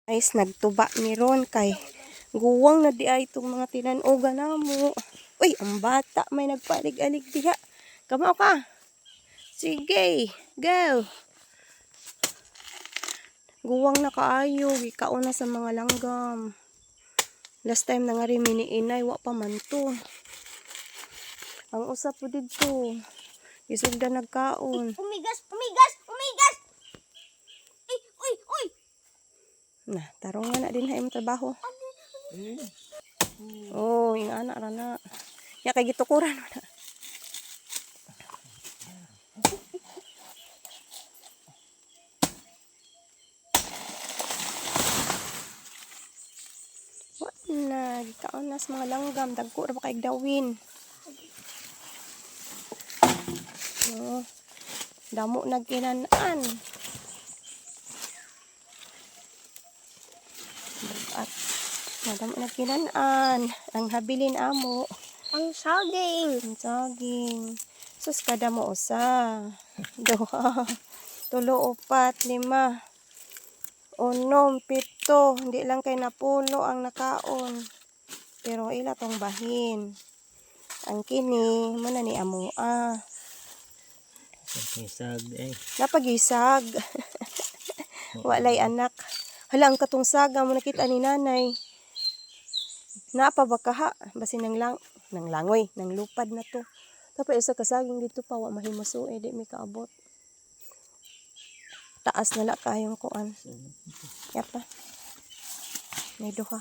Guys, nagtuba ni Ron kay guwang na di ay itong mga tinanuga na mo. Uy, ang bata may nagpalig-alig diha. Kamaw ka. Sige, go. Guwang na kaayo, gikaon na sa mga langgam. Last time na nga rin mini-inay, wa pa man to. Ang usap po dito. Isugda nagkaon. Umigas! Umigas! Umigas! Uy! Uy! Uy! Nah, tarong nga na din ha yung trabaho. Oh, yung anak na. Ya kay gitukuran na. Na, gikaon na sa mga langgam. Dagko na ba kay dawin. Oh, damo nagkinanaan. At madamo nagkinanaan. Ang habilin amo. Ang saging! Ang saging. Sus, kada mo usa. Duha. 3, 4, 5. 6, 7. Hindi lang kay napulo ang nakaon. Pero ila tong bahin. Ang kini, muna ni amo. Isag Napagisag. Walay anak. Hala, ang katong saga mo nakita ni nanay. Napa ba kaha? Basin nang langoy, nang lupad na to. Tapos isa kasaging dito pa, wa mahimaso, di may kaabot. Taas na la kayong kuan. Yapa. May duha.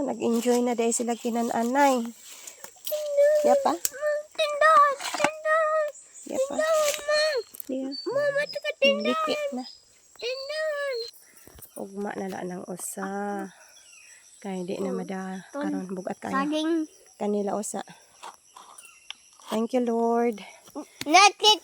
Nag-enjoy na dahil sila kinananay. Yapa. Tindahan! Tindahan! Yapa. Diya. Mama, taka Liki na. tindahan! Ugma na la ng usa. Kaya di na karon bugat kayo. Saging! Kanila usa. Thank you, Lord. Natit!